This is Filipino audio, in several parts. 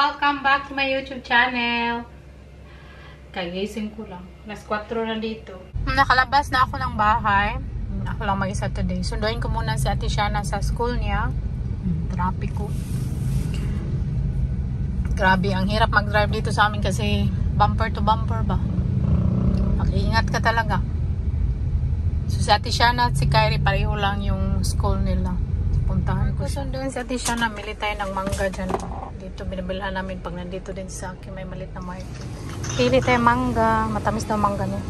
Welcome back to my YouTube channel. Kagising ko lang. Alas 4 na dito. Nakalabas na ako ng bahay. Ako lang mag-isa today. Sunduin ko muna si Ate Shana sa school niya. Traffic ko. Grabe, ang hirap mag-drive dito sa amin kasi bumper to bumper ba. Mag-iingat ka talaga. So si Ate Shana at si Kyrie pareho lang yung school nila. Puntahan ko. Sunduin si Ate Shana. Mili tayo ng mangga dyan. Dito binabilhan namin pag nandito din sa akin may malit na market. Pili tayo mangga, matamis na mangga niya.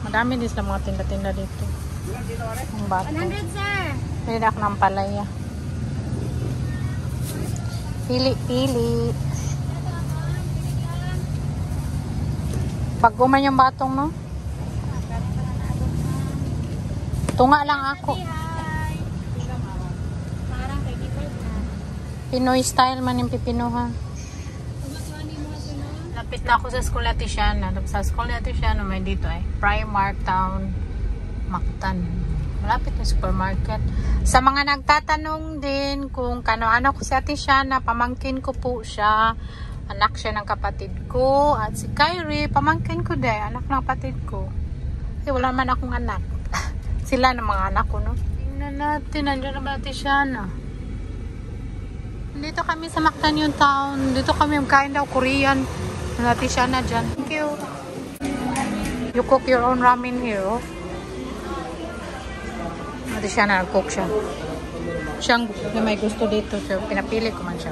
Madami din sa mga tinda-tinda dito. Ang bato. 100 sir. Pili ako ng palaya. Pili. Pag-guman yung batong, no? Tunga lang ako. Pinoy style man yung pipinuha. Lapit na ako sa school ni Ate Shana. Sa school ni Ate Shana may dito Primark Town, Mactan. Malapit na supermarket. Sa mga nagtatanong din kung kano-ano ko si Ate Shana, pamangkin ko po siya. Anak siya ng kapatid ko. At si Kyrie, pamangkin ko din. Anak ng kapatid ko. Kasi wala man akong anak. Sila ng mga anak ko, no? Tingnan natin. Nandiyan naman Ate Shana. Dito kami sa Mactan yung town. Dito kami magkain daw Korean. Ate Shana dyan. Thank you. You cook your own ramen here, oh. Ate Shana, nag-cook siya. Siyang may gusto dito. So, pinapili ko man siya.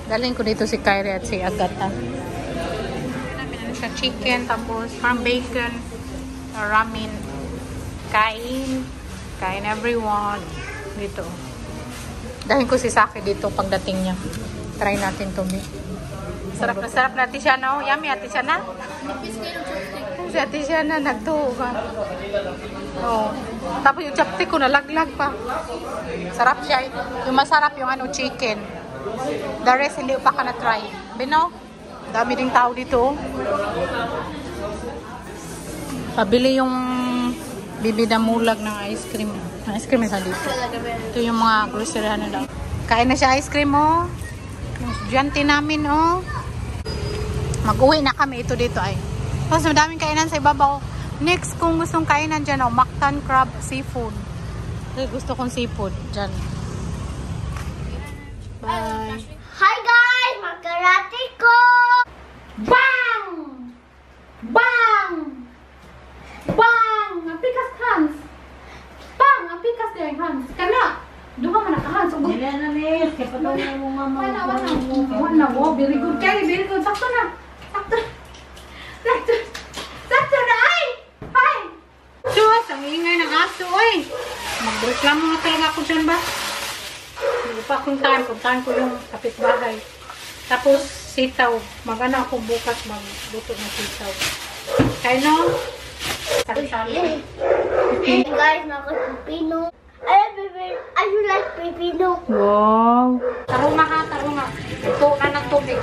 Galing ko dito si Kyrie at si Agata. Namin ano siya, chicken, tapos parang bacon, ramen. Kain everyone. Dito. Dahil ko si Saki dito pagdating niya. Try natin to, be. Sarap na sarap natin siya, no? Yummy, Ate Shana. Si Ate Shana, nagtuho ka. Oh. Tapos yung chapstick ko, nalaglag pa. Sarap siya. Yung masarap yung chicken. The rest, hindi pa ka na-try. Bino? Dami ding tao dito. Pabili yung bibida mulag ng ice cream. Ice cream isa dito. Ito yung mga grocery na daw. Kain na siya ice cream, oh. Yung estudyante namin, oh. Mag-uwi na kami ito dito, ay. Tapos madaming kainan sa ibabaw. Next, kung gustong kainan dyan, oh, Mactan Crab Seafood. Gusto kong seafood dyan. Bye. Hi guys, magkarate ko. Bang! Bang! Bang! Apikas hands. Bang! Apikas din hands. Kana. Duha man ka hands. Dili na miss, kay patawin mo mama. Wala. Oh, very good. Kaya very good. Sakto na. Sakto na. Ay! Ay! Diyos, ang ingay ng aso, oy. Magreklamo na talaga ako dyan ba? Hindi pa akong time. Puntahan ko yung kapitbahay. Tapos, sitaw. Mag-ano ako bukas magluto ng sitaw. Kaya no? Sali-sali. Hey guys, makapipino. I like pipino. Wow. Tarunga ha, tarunga. Ito na ng tubig.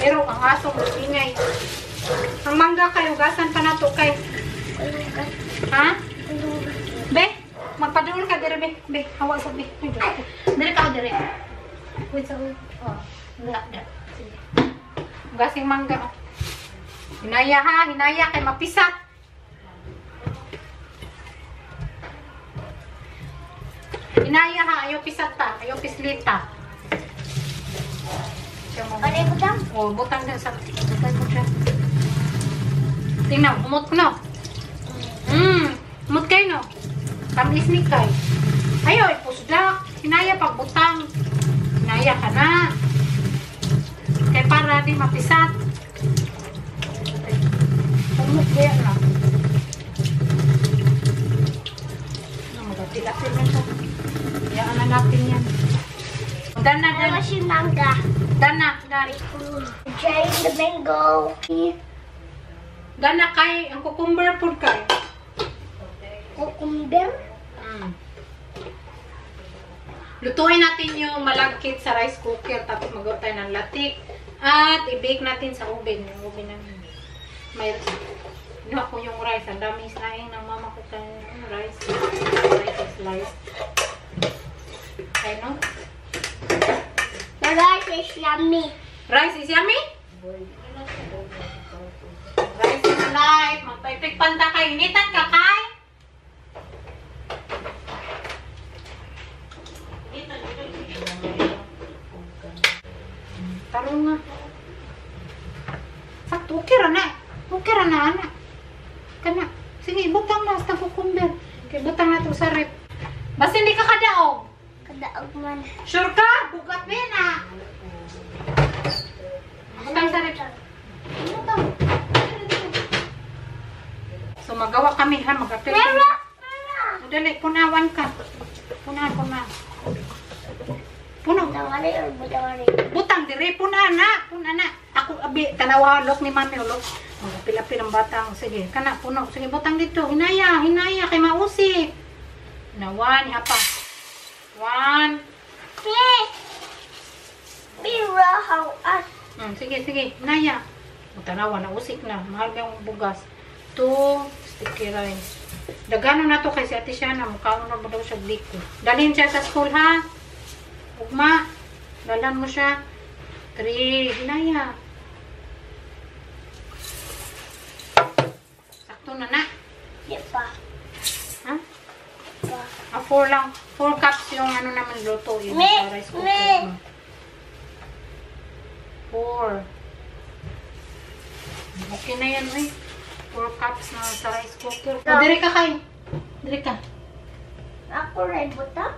Pero ang aso, ingay. Ang mangga kayo, gasan pa na to kay. Ha? Be? Magpadulol ka dire, be. Be, hawa sa be. Dire ka dire. Wait sa oh. Wala da. Sige. Gasing mangga. Hinaya ha, hinaya kay mapisat. Hinaya ha, ayaw pisat ta, ayaw pislita. Ano yung butang? Oh, butang din sa butang mo siya. Tingnan, umot ko na. Umot kayo no. Tamis ni kay. Ayaw, ipusdak. Hinaya pag butang. Hinaya ka na. Kaya para di mapisat. Umot kaya na. Magatilasin mo ito. Kaya natin yan. Dana. What's yung manga? Dana. Trying the mango. Dana kay, ang cucumber food kay. Cucumber? Lutuin natin yung malagkit sa rice cooker. Tapos magawa tayo ng latik. At i-bake natin sa oven. Yung oven namin. May Kinuha ko yung rice. Ang dami sinaing ng mama ko kanina. Rice. Rice is sliced. Okay, no? The rice is yummy. Rice is yummy? Rice is light. Magpaitikpan ta kay. Initan ka kay? Taro nga. Sakto, okay ra na. Okay ra na, anak. Kana. Sige, butang na sa cucumber. Okay, butang na to sa rep. Basta hindi ka kadaog. Kadaog man. Sure ka? Bugat na yan, ah. Butang sa rep. Butang. So, magawa kami, ha? Mag-apil. Dali, punawan ka. Puna. Puno. Butangari or butangari? Butang dire, puna na. Ako, abi, tanawa, lok ni mami, lok. Pila-pila ang batang. Sige, kana, puno. Sige, butang dito. Hinaya, kay mausi. Na, 1, hapa. 1. Pira how us. Sige, hinaya. Tanawa, nausik na. Mahal yung bugas. 2, sticky rice. Dagano na to kasi ate siya na mukha na mo daw siya bliko. Dalhin siya sa school, ha? Ugma, dalan mo siya. 3, hinaya. Sakto na na. Di pa. Ha? Pa. 4 lang. 4 cups yung ano naman luto. Yung Me, sa rice cooker. 4. Okay na yan, eh. 4 cups na sa rice cooker. O, dire ka kay. Dire ka. Ako rin butang?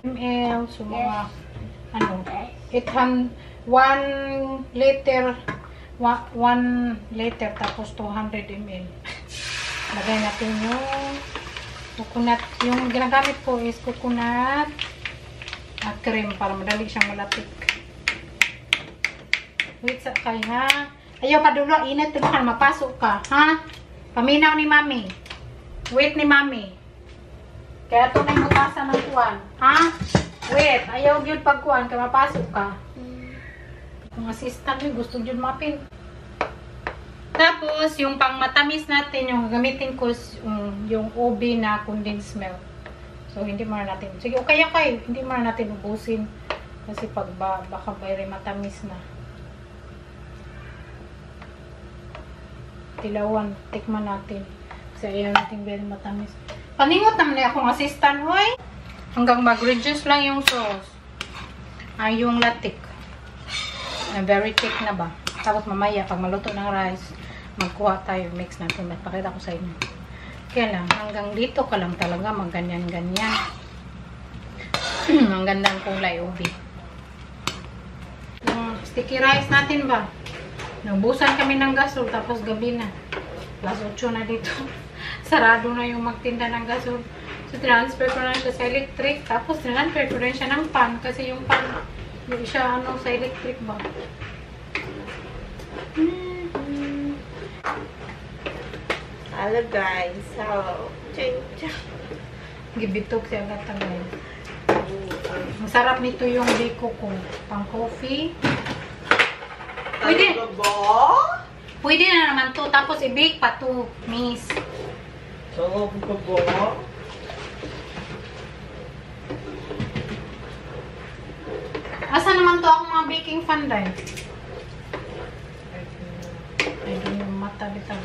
ml, so mga, Yes. ano, Okay. 1 liter, 1 liter, tapos 200 ml. Lagay natin yung coconut. Yung ginagamit ko is coconut at cream para madali siyang malatik. Wait sa kay, ha? Ayaw pa dulo, init, tulukan, mapasok ka, ha? Paminaw ni mami. Wait ni mami. Kaya ito na yung magkasa ng kuwan. Ha? Wait, ayaw yun pagkuhan, kaya mapasok ka. Yung assistant mo, gusto yun mapin. Tapos, yung pang matamis natin, yung gamitin ko yung ubi na condensed milk. So, hindi mo natin. Sige, okay. Hindi mo natin ubusin. Kasi pag baka very matamis na. Tilawan, tikman natin. Kasi ayaw natin very matamis. Paningot naman na akong assistant, hoy. Hanggang mag-reduce lang yung sauce. Yung latik. Na very thick na ba? Tapos mamaya, pag maluto ng rice, magkuha tayo, mix natin. Magpakita ko sa inyo. Kaya lang, hanggang dito ka lang talaga, magganyan-ganyan. Ang gandang kulay, ubi. Yung sticky rice natin ba? Naubusan kami ng gasol, tapos gabi na. Plus 8 na dito. Sarado na yung magtinda ng gasol. So, transfer ko na siya sa electric. Tapos, transfer ko rin siya ng pan. Kasi yung pan, yung siya ano, sa electric ba? Hello guys, so Gibitok siya agad guys. Masarap nito yung biko ko. Pang coffee. Pwede. Pwede na naman to. Tapos, i-bake pa to, miss. So, ba? Asa naman to akong mga baking fan dahil? Ay, doon yung mata bitaw.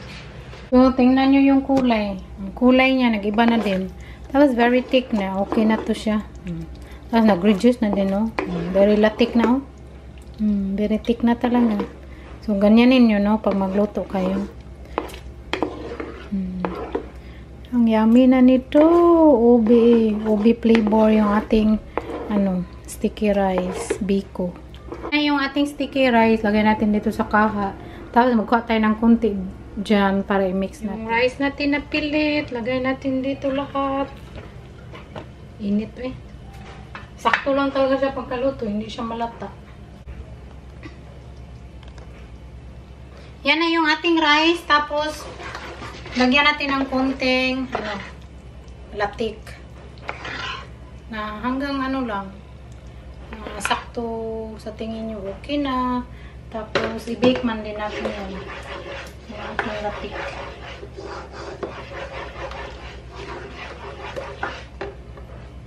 So, tingnan nyo yung kulay. Ang kulay niya, nag-iba na din. Tapos, very thick na. Okay na to siya. Tapos, nag-reduce na din, no? Very latik na, oh. Very thick na talaga. So, ganyanin nyo, no? Pag magluto kayo. Ang yummy na nito. Ubi flavor yung ating, ano, sticky rice, biko. Yung ating sticky rice, lagay natin dito sa kaha. Tapos magkuha tayo ng konti dyan para i-mix natin. Yung rice natin na pilit, lagay natin dito lahat. Init eh. Sakto lang talaga siya pagkaluto, hindi siya malata. Yan na yung ating rice. Tapos, lagyan natin ng konting latik. Na hanggang ano lang, sakto sa tingin nyo okay na. Tapos, i-bake man din natin yan. Yung ating latik.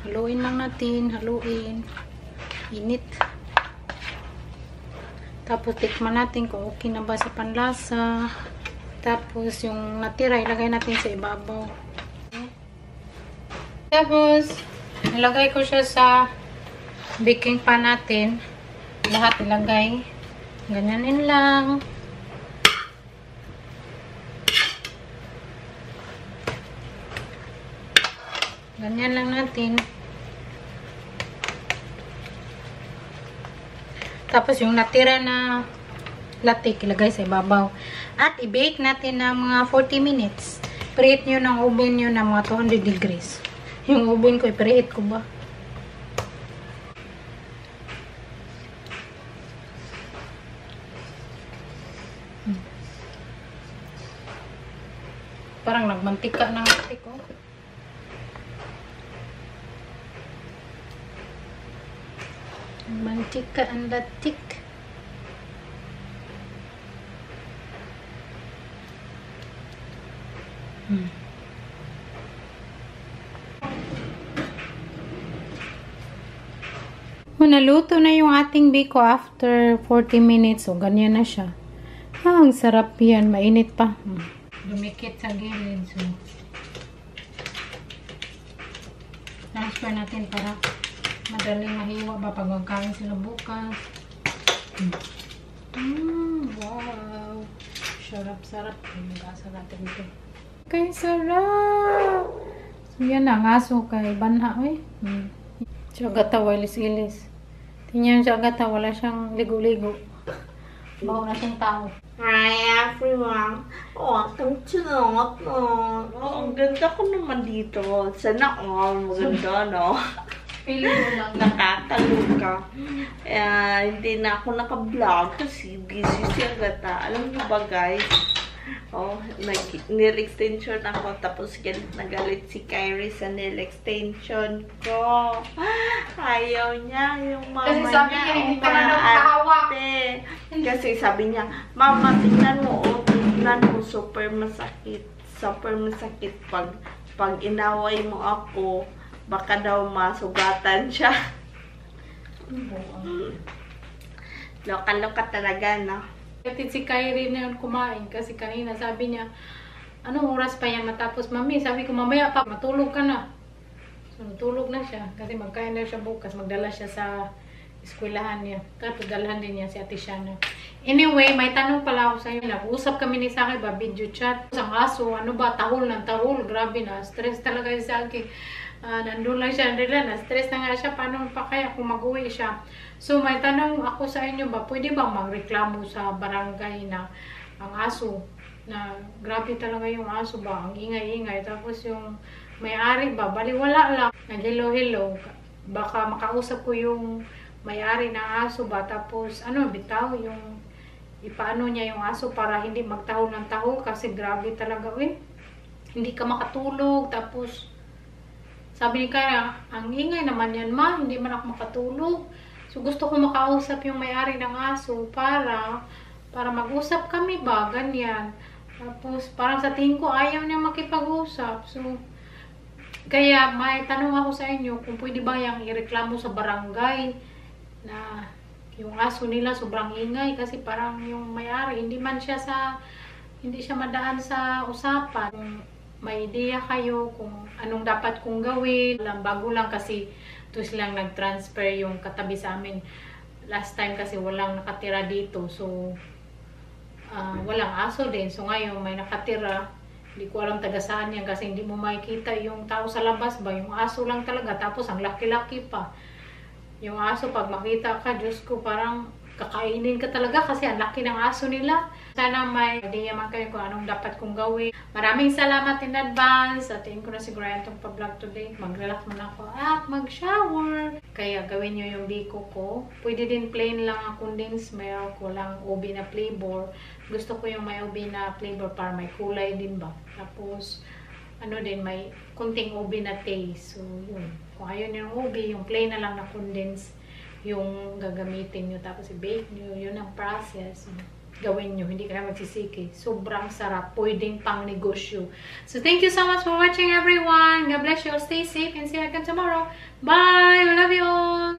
Haluin lang natin. Haluin. Init. Tapos, tikman natin kung okay na ba sa panlasa. Tapos, yung natira, ilagay natin sa ibabaw. Tapos, nilagay ko siya sa baking pan natin. Lahat ilagay. Ganyanin lang. Ganyan lang natin. Tapos yung natira na latik, ilagay sa ibabaw. At i-bake natin ng mga 40 minutes. Preheat nyo ng oven nyo ng mga 200 degrees. Yung oven ko, i-preheat ko ba? Parang nagmantika ng latik, oh. Mantika ang latik. Naluto na yung ating biko after 40 minutes. So, ganyan na siya. Ang sarap yan. Mainit pa. Dumikit sa gilid. So, transfer natin para madaling mahiwa ba pag magkain sila bukas. Wow! Sarap-sarap. Mag-asa natin ito. Okay, sarap! So, yan ang aso kay Banha. Siya gata, walis-ilis. Tingnan siya gata, wala siyang ligo-ligo. Bago na siyang tao. Hi everyone! Welcome to the ang ganda ko naman dito. Sana all maganda, no? Feeling mo lang. Nakakaloka. Hindi na ako naka-vlog kasi busy si Agata. Alam niyo ba guys? Nail extension ako. Tapos galit na galit si Kyrie sa nail extension ko. Ayaw niya. Yung mama kasi sabi niya. niya, hindi pa na nakahawak. Kasi sabi niya, Mama, tingnan mo. Tingnan mo. Super masakit. Super masakit. Pag inaway mo ako, baka daw masugatan siya. Loka-loka talaga, no? Kasi si Kyrie na yun kumain kasi kanina sabi niya, anong oras pa yan matapos? Mami, sabi ko mamaya pa, matulog ka na. So, natulog na siya kasi magkain na siya bukas. Magdala siya sa eskwelahan niya. Tapos dalhan din niya si Ate Shana. Anyway, may tanong pala ako sa iyo. Nag-usap kami ni Saki ba, video chat. Ang aso, ano ba, tahol ng tahol. Grabe na, stress talaga si Saki. Nandun lang siya, na-stress na nga siya. Paano pa kaya kung mag-uwi siya? So, may tanong ako sa inyo ba, pwede bang magreklamo sa barangay na ang aso, na grabe talaga yung aso ba, ang ingay-ingay. Tapos yung may-ari ba, baliwala lang. Hello-hello. Baka makausap ko yung may-ari ng aso ba, tapos bitaw yung ipaano niya yung aso para hindi magtahol ng tahol kasi grabe talaga. Hindi ka makatulog, tapos sabi ni Kaya, ang ingay naman yan ma, hindi man ako makatulog. So gusto ko makausap yung may-ari ng aso para mag-usap kami ba, ganyan. Tapos parang sa tingin ko ayaw niya makipag-usap. So kaya may tanong ako sa inyo kung pwede ba yung ireklamo sa barangay na yung aso nila sobrang ingay kasi parang yung may-ari hindi siya madaan sa usapan. Kung may ideya kayo kung anong dapat kong gawin, bago lang kasi ito silang nag-transfer yung katabi sa amin. Last time kasi walang nakatira dito. So, walang aso din. So, ngayon may nakatira. Hindi ko alam taga saan yan kasi hindi mo makikita yung tao sa labas ba. Yung aso lang talaga. Tapos, ang laki-laki pa. Yung aso, pag makita ka, Diyos ko, parang kakainin ka talaga kasi ang laki ng aso nila. Sana may idea man kayo kung anong dapat kong gawin. Maraming salamat in advance. At tingin ko na siguro itong pa-vlog today. Mag-relax muna ako at mag-shower. Kaya gawin nyo yung biko ko. Pwede din plain lang ang condensed milk. Walang ubi na flavor. Gusto ko yung may ubi na flavor para may kulay din ba. Tapos, may kunting ubi na taste. So, yun. Kung ayun yung ubi, yung plain na lang na condensed yung gagamitin nyo. Tapos i-bake nyo. Yun ang process. Gawin nyo. Hindi kayo magsisiki. Sobrang sarap. Pwedeng pang negosyo. So, thank you so much for watching, everyone. God bless you all. Stay safe and see you again tomorrow. Bye! I love you all!